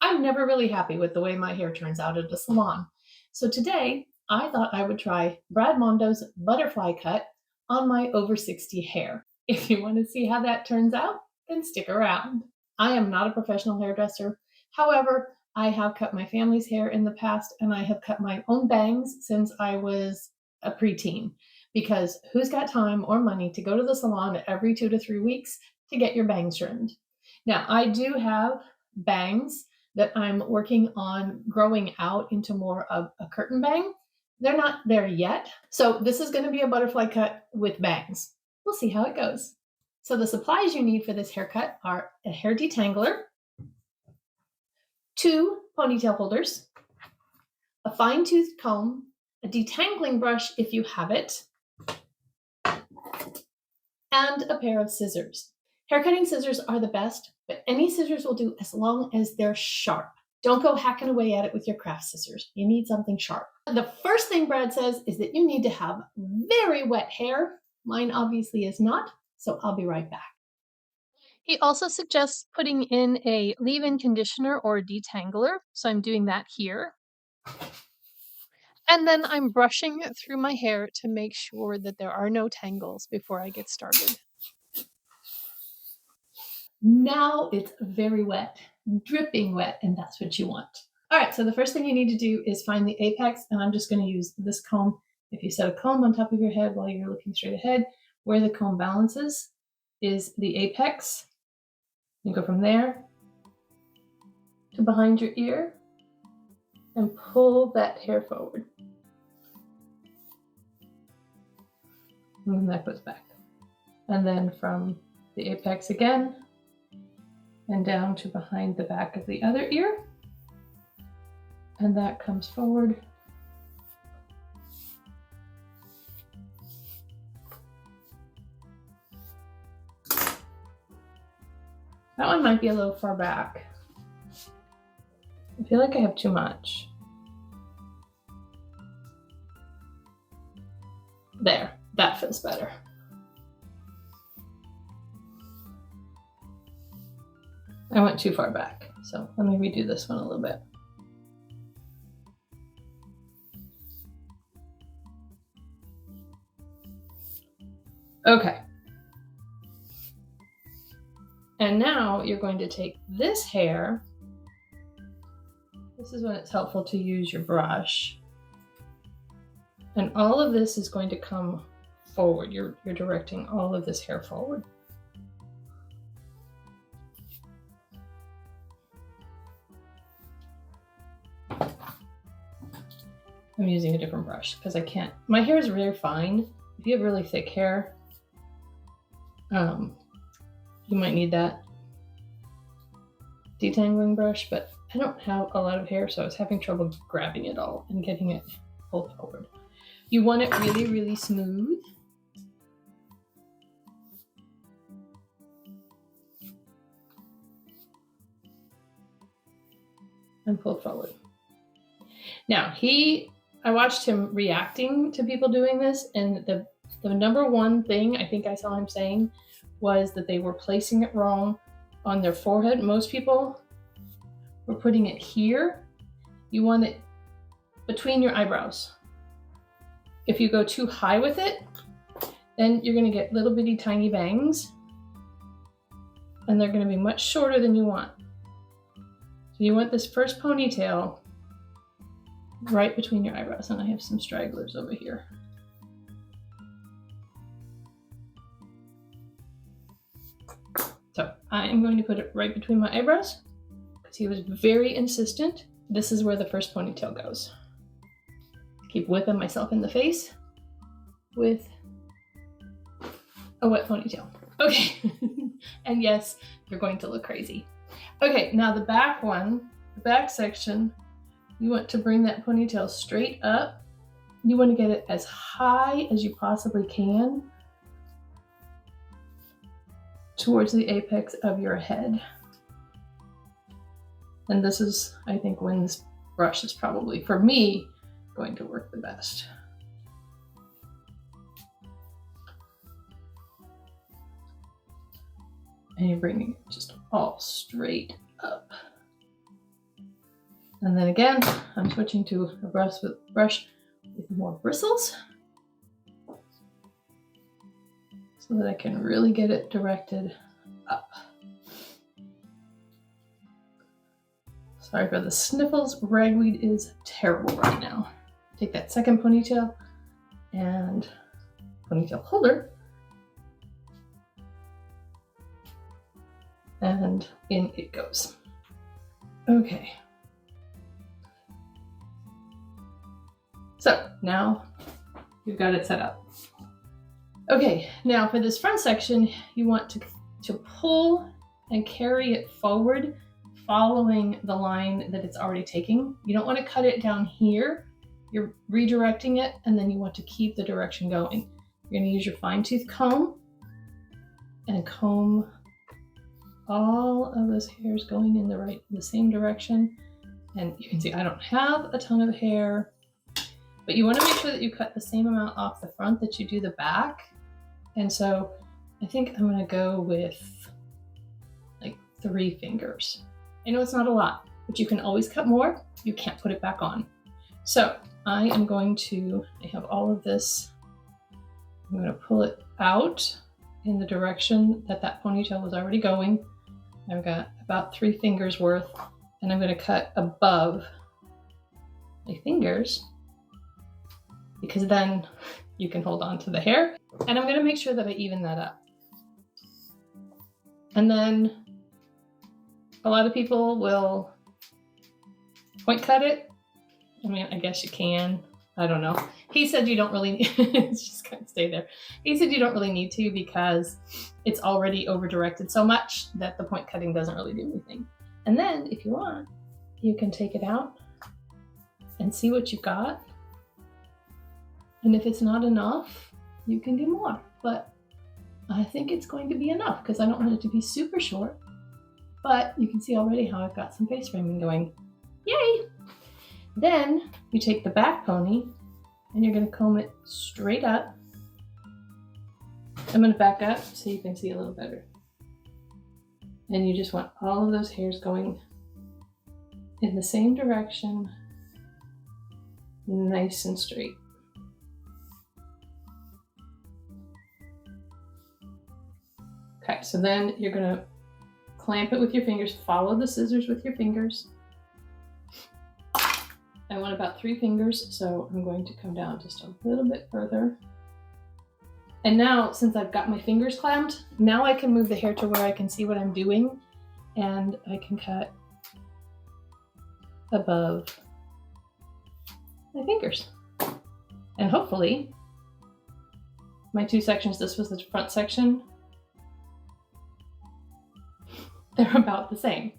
I'm never really happy with the way my hair turns out at a salon. So today, I thought I would try Brad Mondo's butterfly cut on my over 60 hair. If you want to see how that turns out, then stick around. I am not a professional hairdresser. However, I have cut my family's hair in the past, and I have cut my own bangs since I was a preteen. Because who's got time or money to go to the salon every 2 to 3 weeks to get your bangs trimmed? Now, I do have bangs that I'm working on growing out into more of a curtain bang. They're not there yet. So this is going to be a butterfly cut with bangs. We'll see how it goes. So the supplies you need for this haircut are a hair detangler, 2 ponytail holders, a fine-toothed comb, a detangling brush if you have it, and a pair of scissors. Haircutting scissors are the best, but any scissors will do as long as they're sharp. Don't go hacking away at it with your craft scissors. You need something sharp. The first thing Brad says is that you need to have very wet hair. Mine obviously is not, so I'll be right back. He also suggests putting in a leave-in conditioner or detangler, so I'm doing that here. And then I'm brushing through my hair to make sure that there are no tangles before I get started. Now it's very wet, dripping wet, and that's what you want. All right, so the first thing you need to do is find the apex, and I'm just going to use this comb. If you set a comb on top of your head while you're looking straight ahead, where the comb balances is the apex. You go from there to behind your ear and pull that hair forward. And then that goes back. And then from the apex again, and down to behind the back of the other ear. And that comes forward. That one might be a little far back. I feel like I have too much. There, that feels better. I went too far back, so let me redo this one a little bit. Okay. And now you're going to take this hair. This is when it's helpful to use your brush. And all of this is going to come forward. You're directing all of this hair forward. I'm using a different brush because I can't. My hair is very fine. If you have really thick hair, you might need that detangling brush, but I don't have a lot of hair, so I was having trouble grabbing it all and getting it pulled forward. You want it really, really smooth. And pull forward. Now, I watched him reacting to people doing this, and the number one thing I think I saw him saying was that they were placing it wrong on their forehead. Most people were putting it here. You want it between your eyebrows. If you go too high with it, then you're going to get little bitty tiny bangs, and they're going to be much shorter than you want. So you want this first ponytail right between your eyebrows, and I have some stragglers over here. So I am going to put it right between my eyebrows because he was very insistent. This is where the first ponytail goes. Keep whipping myself in the face with a wet ponytail. Okay, and yes, you're going to look crazy. Okay, now the back one, the back section, you want to bring that ponytail straight up. You want to get it as high as you possibly can towards the apex of your head. And this is, I think, when this brush is probably, for me, going to work the best. And you're bringing it just all straight up. And then again, I'm switching to a brush with more bristles so that I can really get it directed up. Sorry for the sniffles. Ragweed is terrible right now. Take that second ponytail and ponytail holder, and in it goes. Okay. So now you've got it set up. Okay, now for this front section, you want to pull and carry it forward, following the line that it's already taking. You don't want to cut it down here. You're redirecting it, and then you want to keep the direction going. You're going to use your fine tooth comb and comb all of those hairs going in the same direction. And you can see I don't have a ton of hair, but you want to make sure that you cut the same amount off the front that you do the back. And so I think I'm going to go with like 3 fingers. I know it's not a lot, but you can always cut more. You can't put it back on. So I am going to, I have all of this. I'm going to pull it out in the direction that that ponytail was already going. I've got about 3 fingers worth, and I'm going to cut above my fingers because then you can hold on to the hair. And I'm going to make sure that I even that up. And then a lot of people will point cut it. I mean, I guess you can. I don't know. He said you don't really it's just gonna stay there. He said you don't really need to because it's already over directed so much that the point cutting doesn't really do anything. And then if you want, you can take it out and see what you've got. And if it's not enough, you can do more. But I think it's going to be enough because I don't want it to be super short. But you can see already how I've got some face framing going. Yay! Then you take the back pony and you're going to comb it straight up. I'm going to back up so you can see a little better. And you just want all of those hairs going in the same direction, nice and straight. Okay, so then you're going to clamp it with your fingers, follow the scissors with your fingers. I want about 3 fingers, so I'm going to come down just a little bit further. And now, since I've got my fingers clamped, now I can move the hair to where I can see what I'm doing, and I can cut above my fingers. And hopefully, my 2 sections, this was the front section, they're about the same.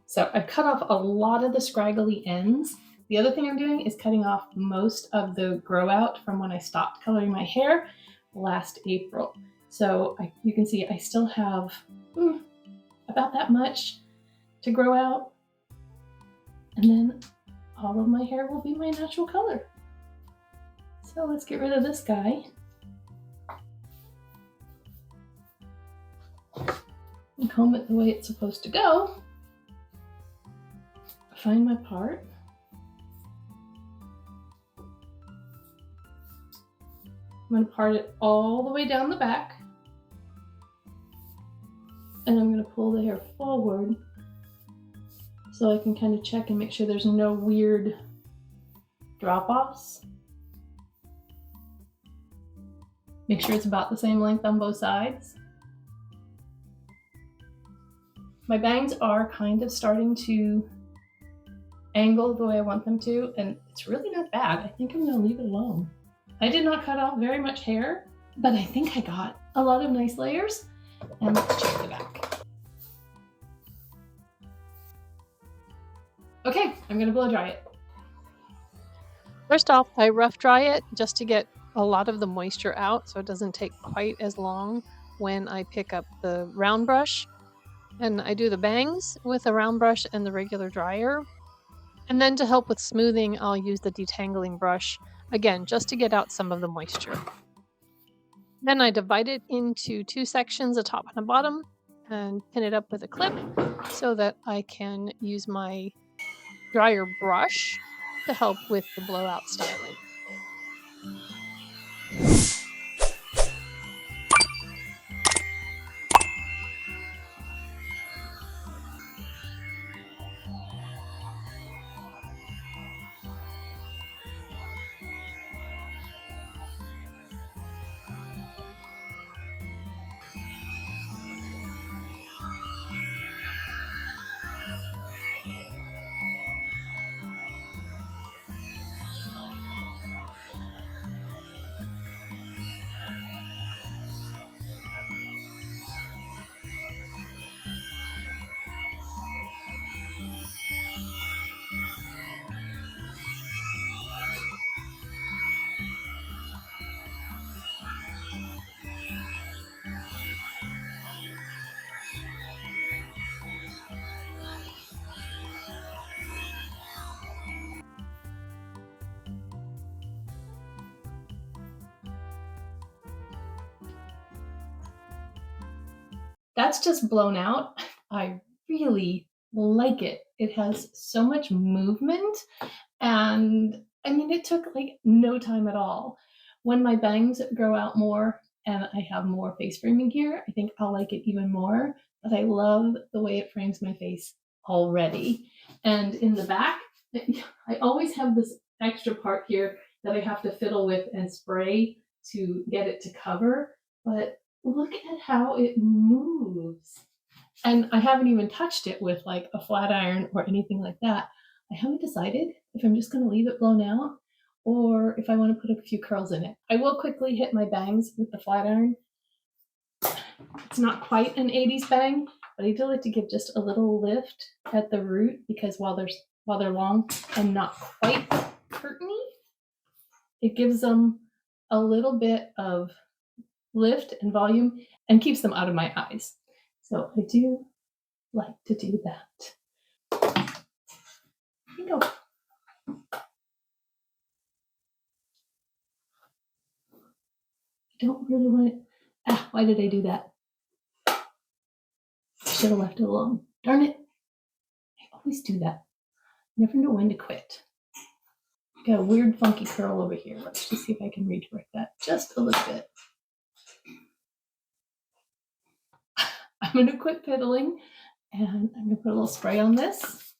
So I've cut off a lot of the scraggly ends. The other thing I'm doing is cutting off most of the grow out from when I stopped coloring my hair last April. So you can see I still have about that much to grow out. And then all of my hair will be my natural color. So let's get rid of this guy. And comb it the way it's supposed to go. Find my part. I'm going to part it all the way down the back. And I'm going to pull the hair forward so I can kind of check and make sure there's no weird drop-offs. Make sure it's about the same length on both sides. My bangs are kind of starting to angle the way I want them to, and it's really not bad. I think I'm going to leave it alone. I did not cut off very much hair, but I think I got a lot of nice layers. And let's check the back. Okay, I'm going to blow dry it. First off, I rough dry it just to get a lot of the moisture out so it doesn't take quite as long when I pick up the round brush. And I do the bangs with a round brush and the regular dryer. And then to help with smoothing, I'll use the detangling brush, again, just to get out some of the moisture. Then I divide it into 2 sections, a top and a bottom, and pin it up with a clip so that I can use my dryer brush to help with the blowout styling. That's just blown out. I really like it. It has so much movement, and I mean, it took like no time at all. When my bangs grow out more and I have more face framing here, I think I'll like it even more, but I love the way it frames my face already. And in the back, I always have this extra part here that I have to fiddle with and spray to get it to cover, but look at how it moves. And I haven't even touched it with like a flat iron or anything like that. I haven't decided if I'm just going to leave it blown out or if I want to put a few curls in it. I will quickly hit my bangs with the flat iron. It's not quite an 80s bang, but I do like to give just a little lift at the root because while they're long and not quite curtainy, it gives them a little bit of lift and volume and keeps them out of my eyes. So I do like to do that. Here you go. I don't really want it. Why did I do that? I should have left it alone. Darn it. I always do that. Never know when to quit. Got a weird funky curl over here. Let's just see if I can redirect that just a little bit. I'm going to quit fiddling and I'm going to put a little spray on this.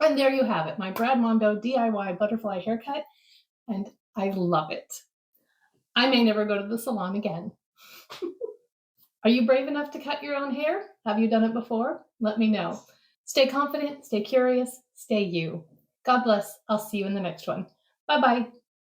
And there you have it, my Brad Mondo DIY butterfly haircut, and I love it. I may never go to the salon again. Are you brave enough to cut your own hair? Have you done it before? Let me know. Stay confident, stay curious, stay you. God bless. I'll see you in the next one. Bye-bye.